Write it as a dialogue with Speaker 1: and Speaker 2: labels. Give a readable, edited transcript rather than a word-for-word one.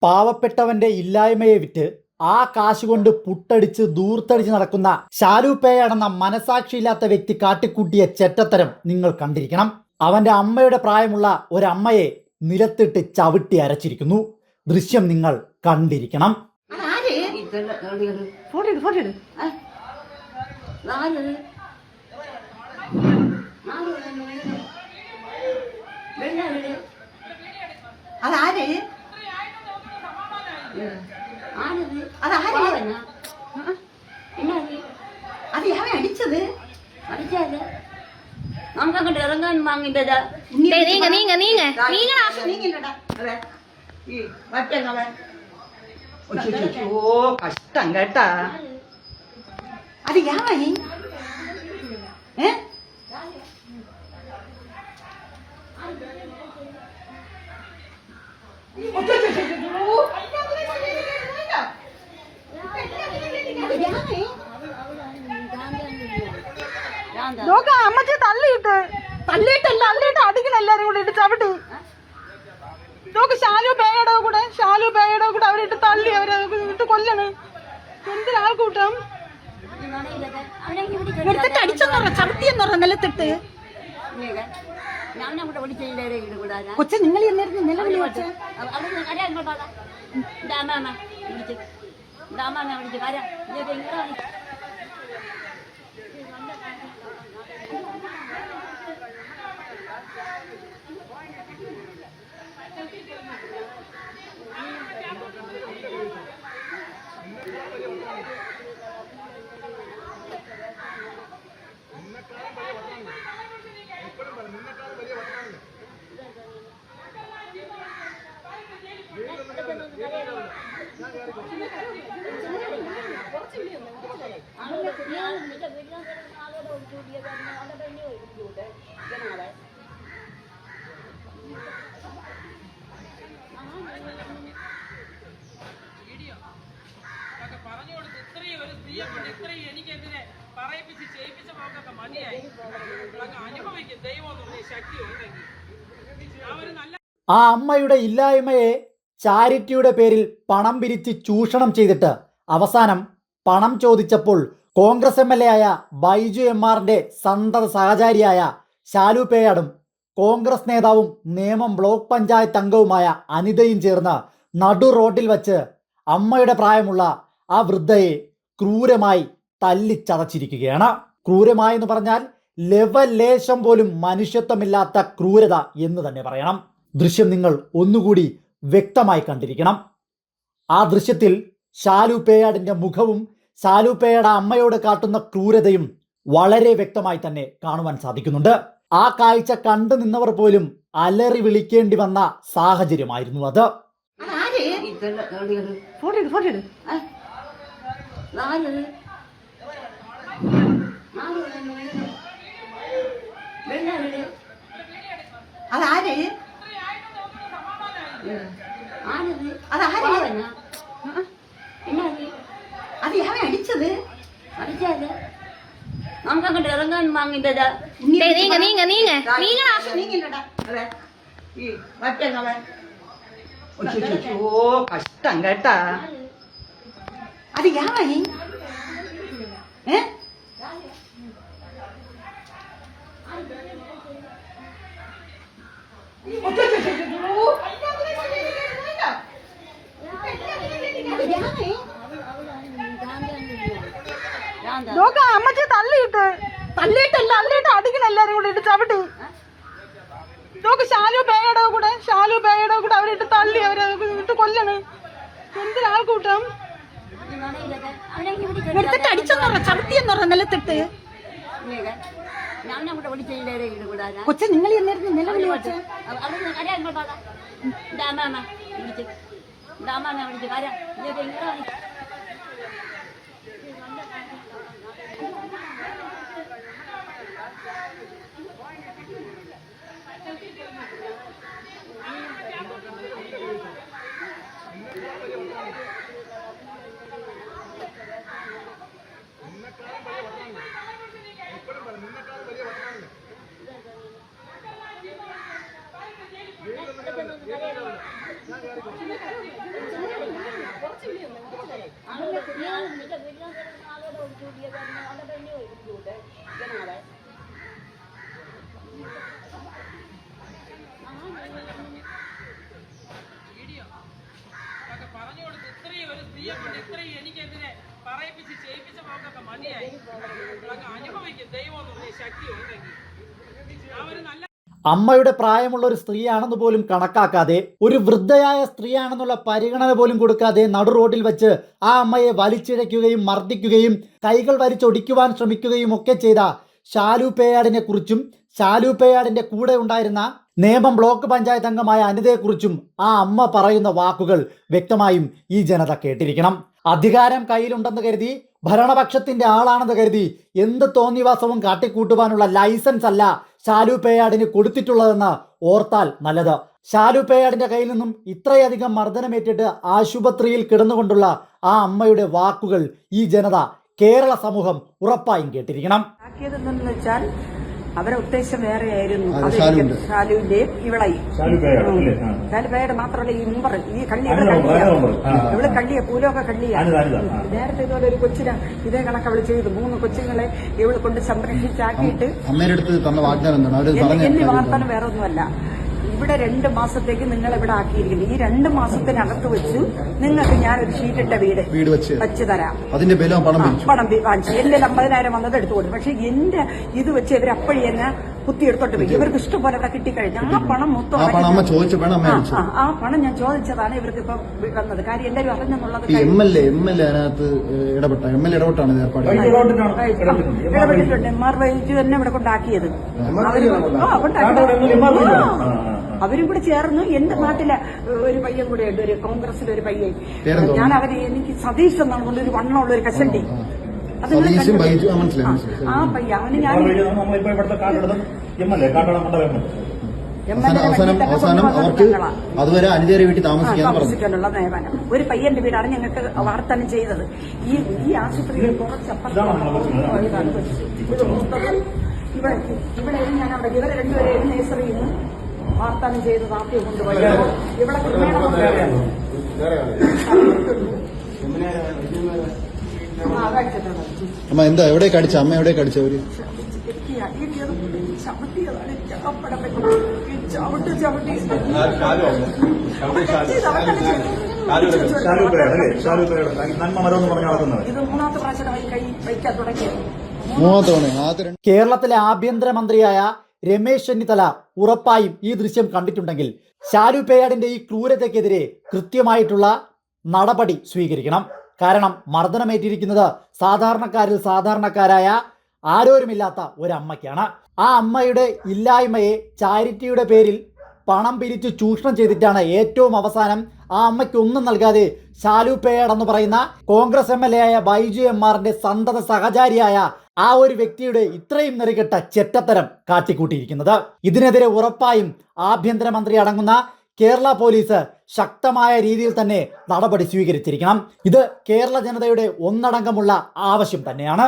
Speaker 1: പാവപ്പെട്ടവന്റെ ഇല്ലായ്മയെ വിറ്റ് ആ കാശുകൊണ്ട് പുട്ടടിച്ച് ദൂർത്തടിച്ച് നടക്കുന്ന ശാലൂപ്പയാണെന്ന മനസാക്ഷിയില്ലാത്ത വ്യക്തി കാട്ടിക്കൂട്ടിയ ചെറ്റത്തരം നിങ്ങൾ കണ്ടിരിക്കണം. അവന്റെ അമ്മയുടെ പ്രായമുള്ള ഒരമ്മയെ നിലത്തിട്ട് ചവിട്ടി അരച്ചിരിക്കുന്നു. ദൃശ്യം നിങ്ങൾ കണ്ടിരിക്കണം.
Speaker 2: അടിച്ചത് നമുക്കങ്ങോട്ട് ഇറങ്ങാൻ വാങ്ങിട്ടതാ.
Speaker 3: കഷ്ടം കേട്ടാ.
Speaker 2: അത് യാവായി
Speaker 3: അമ്മച്ചി തള്ളിയിട്ടല്ല അടിക്കണം എല്ലാരും കൂടെ ഇട്ട് ചവിട്ടി നോക്ക്. ഷാലു പേയുടെ കൂടെ അവരിട്ട് തള്ളി അവരെ ഇട്ട് കൊല്ലണ്. എന്തിനാൾക്കൂട്ടം എടുത്തിട്ട് അടിച്ചെന്ന് ചവിട്ടിയെന്ന് പറഞ്ഞ നിലത്തിട്ട്. കൊച്ചു നിങ്ങൾ എന്നായിരുന്നു നിലവിളി വെച്ച എനിക്കെതിരെ പറയിപ്പിച്ച് ചെയ്യിപ്പിച്ച പോക്കൊക്കെ മതിയായി. അനുഭവിക്കും ദൈവം ശക്തി ഉണ്ടെങ്കിൽ.
Speaker 1: ആ അമ്മയുടെ ഇല്ലായ്മയെ ചാരിറ്റിയുടെ പേരിൽ പണം പിരിച്ച് ചൂഷണം ചെയ്തിട്ട് അവസാനം പണം ചോദിച്ചപ്പോൾ കോൺഗ്രസ് എം എൽ എ ആയ ബൈജു എം.ആറിന്റെ സന്തത സഹചാരിയായ ശാലു പേയാടും കോൺഗ്രസ് നേതാവും നേമം ബ്ലോക്ക് പഞ്ചായത്ത് അംഗവുമായ അനിതയും ചേർന്ന് നടു റോഡിൽ വച്ച് അമ്മയുടെ പ്രായമുള്ള ആ വൃദ്ധയെ ക്രൂരമായി തല്ലിച്ചതച്ചിരിക്കുകയാണ്. ക്രൂരമായെന്ന് പറഞ്ഞാൽ ലവലേശം പോലും മനുഷ്യത്വമില്ലാത്ത ക്രൂരത എന്ന് തന്നെ പറയണം. ദൃശ്യം നിങ്ങൾ ഒന്നുകൂടി വ്യക്തമായി കണ്ടിരിക്കണം. ആ ദൃശ്യത്തിൽ ശാലു പേയാടിന്റെ മുഖവും ശാലു പേയാട് അമ്മയോട് കാട്ടുന്ന ക്രൂരതയും വളരെ വ്യക്തമായി തന്നെ കാണുവാൻ സാധിക്കുന്നുണ്ട്. ആ കാഴ്ച കണ്ടു നിന്നവർ പോലും അലറി വിളിക്കേണ്ടി വന്ന സാഹചര്യമായിരുന്നു അത്.
Speaker 2: അടിച്ചത് നമുക്കങ്ങോട്ട് ഇറങ്ങാൻ വാങ്ങിട്ടതാ.
Speaker 3: കഷ്ടം കേട്ടാ.
Speaker 2: അത് യാവായി
Speaker 3: അമ്മച്ചി തള്ളിയിട്ടല്ല അടിക്കണം എല്ലാരും കൂടെ ഇട്ട് ചവിട്ടി നോക്ക്. ഷാലു പേയുടെ കൂടെ അവരിട്ട് തള്ളി അവരെ ഇട്ട് കൊല്ലണ്. എന്തിനാൾക്കൂട്ടം എടുത്തിട്ട് അടിച്ചെന്ന് പറഞ്ഞ ചവിട്ടിയെന്ന് പറഞ്ഞ നിലത്തിട്ട്. കൊച്ചു നിങ്ങൾ എന്നായിരുന്നു നിലവിളി വെച്ച
Speaker 2: Gracias.
Speaker 4: സ്ത്രീയെ കൊണ്ട് ഇത്രയും എനിക്കെതിരെ പറയിപ്പിച്ച് ചെയ്യിപ്പിച്ച പോക്കൊക്കെ മതിയായി. അങ്ങ് അനുഭവിക്കും ദൈവം എന്നുള്ള ശക്തി ഉണ്ടെങ്കിൽ. ആ ഒരു നല്ല
Speaker 1: അമ്മയുടെ പ്രായമുള്ള ഒരു സ്ത്രീയാണെന്ന് പോലും കണക്കാക്കാതെ, ഒരു വൃദ്ധയായ സ്ത്രീയാണെന്നുള്ള പരിഗണന പോലും കൊടുക്കാതെ നടു റോഡിൽ വെച്ച് ആ അമ്മയെ വലിച്ചിഴയ്ക്കുകയും മർദ്ദിക്കുകയും കൈകൾ വലിച്ചൊടിക്കുവാൻ ശ്രമിക്കുകയും ഒക്കെ ചെയ്ത ശാലു പേയാടിനെ കുറിച്ചും ശാലു പേയാടിന്റെ കൂടെ ഉണ്ടായിരുന്ന നേമം ബ്ലോക്ക് പഞ്ചായത്ത് അംഗമായ അനിതയെക്കുറിച്ചും ആ അമ്മ പറയുന്ന വാക്കുകൾ വ്യക്തമായും ഈ ജനത കേട്ടിരിക്കണം. അധികാരം കയ്യിലുണ്ടെന്ന് കരുതി, ഭരണപക്ഷത്തിന്റെ ആളാണെന്ന് കരുതി എന്ത് തോന്നിവാസവും കാട്ടിക്കൂട്ടുവാനുള്ള ലൈസൻസ് അല്ല ശാലു പേയാടിന് കൊടുത്തിട്ടുള്ളതെന്ന് ഓർത്താൽ നല്ലത്. ശാലു പേയാടിന്റെ കയ്യിൽ നിന്നും ഇത്രയധികം മർദ്ദനമേറ്റിട്ട് ആശുപത്രിയിൽ കിടന്നുകൊണ്ടുള്ള ആ അമ്മയുടെ വാക്കുകൾ ഈ ജനത, കേരള സമൂഹം ഉറപ്പായും കേട്ടിരിക്കണം.
Speaker 3: ആക്കിയതെന്ന് വെച്ചാൽ അവരെ ഉദ്ദേശം വേറെയായിരുന്നു. ഷാലുവിന്റെയും ഇവളെയും ഷാലുപേയുടെ മാത്രമല്ല ഈ മുമ്പർ ഈ കള്ളി ഇവള് കള്ളിയ പൂലമൊക്കെ കള്ളിയ. നേരത്തെ ഇതുപോലെ ഒരു കൊച്ചിനെ ഇതേ കണക്ക് അവള് ചെയ്തു. 3 കൊച്ചുങ്ങളെ ഇവള് കൊണ്ട് സംരക്ഷിച്ചാക്കിയിട്ട് എന്നെ വാർത്താനം വേറെ ഒന്നുമല്ല. ഇവിടെ 2 മാസത്തേക്ക് നിങ്ങൾ ഇവിടെ ആക്കിയിരിക്കുന്നു. ഈ 2 മാസത്തിനകത്ത് വെച്ച് നിങ്ങൾക്ക് ഞാനൊരു ഷീറ്റിട്ട വീട് വെച്ച് തരാം.
Speaker 5: അതിന്റെ പണം
Speaker 3: വാങ്ങിച്ചു. എന്റെ 50,000 വന്നത് എടുത്തു കൊടുത്തു. പക്ഷെ എന്റെ ഇത് വെച്ച് ഇവർ അപ്പഴി എന്നെ കുത്തിയെടുത്തോട്ട് പോയി. ഇവർക്ക് ഇഷ്ടംപോലെ ഇവിടെ കിട്ടിക്കഴിഞ്ഞു. ആ പണം മൊത്തം ആ പണം ഞാൻ ചോദിച്ചതാണ് ഇവർക്ക് ഇപ്പൊ വന്നത്. കാര്യം എല്ലാവരും അറിഞ്ഞെന്നുള്ളത് ഇടപെട്ടിട്ടുണ്ട്. എംആർ വൈജു തന്നെ ഇവിടെ കൊണ്ടാക്കിയത്. അവരും കൂടെ ചേർന്ന് എന്റെ നാട്ടിലെ ഒരു പയ്യൻ കൂടെ ഉണ്ട്, ഒരു കോൺഗ്രസിലെ ഒരു പയ്യൻ. ഞാൻ അവര് എനിക്ക് സതീഷ് എന്നാണ് കൊണ്ട് ഒരു വണ്ണമുള്ള ഒരു കഷണ്ടി. ആ പയ്യ അവന് ഞാൻ
Speaker 5: അതുവരെ അനുജയുടെ വീട്ടിൽ
Speaker 3: താമസിക്കാനുള്ള നിയമനം. ഒരു പയ്യന്റെ വീടാണ് ഞങ്ങൾക്ക് വാർത്തനം ചെയ്തത്. ഈ ആശുപത്രിയിൽ ഇവിടെ ഞാൻ അവിടെ ഇവരെ രണ്ടുപേരെയും നേഴ്സറിയിൽ നിന്ന് വാർത്തനം ചെയ്ത് നാട്ടിൽ കൊണ്ടുപോയി. ഇവിടെ
Speaker 5: അമ്മ എന്താ എവിടെ കടിച്ച അമ്മ എവിടെ കടിച്ചവര്
Speaker 3: ഇത് 3ാമത്തെ പ്രാവശ്യമായി കൈ വയ്ക്കാൻ തുടങ്ങിയത്.
Speaker 1: കേരളത്തിലെ ആഭ്യന്തരമന്ത്രിയായ രമേശ് ചെന്നിത്തല ഉറപ്പായും ഈ ദൃശ്യം കണ്ടിട്ടുണ്ടെങ്കിൽ ശാലു പേയാടിന്റെ ഈ ക്രൂരതയ്ക്കെതിരെ കൃത്യമായിട്ടുള്ള നടപടി സ്വീകരിക്കണം. കാരണം മർദ്ദനമേറ്റിരിക്കുന്നത് സാധാരണക്കാരിൽ സാധാരണക്കാരായ ആരോരുമില്ലാത്ത ഒരമ്മയ്ക്കാണ്. ആ അമ്മയുടെ ഇല്ലായ്മയെ ചാരിറ്റിയുടെ പേരിൽ പണം പിരിച്ച് ചൂഷണം ചെയ്തിട്ടാണ് ഏറ്റവും അവസാനം ആ അമ്മയ്ക്ക് ഒന്നും നൽകാതെ ശാലു പേയാട് എന്ന് പറയുന്ന കോൺഗ്രസ് MLA ആയ ബൈജു എംആറിന്റെ സന്തത സഹചാരിയായ ആ ഒരു വ്യക്തിയുടെ ഇത്രയും നെറികെട്ട ചെറ്റത്തരം കാട്ടിക്കൂട്ടിയിരിക്കുന്നത്. ഇതിനെതിരെ ഉറപ്പായും ആഭ്യന്തരമന്ത്രി അടങ്ങുന്ന കേരള പോലീസ് ശക്തമായ രീതിയിൽ തന്നെ നടപടി സ്വീകരിച്ചിരിക്കണം. ഇത് കേരള ജനതയുടെ ഒന്നടങ്കമുള്ള ആവശ്യം തന്നെയാണ്.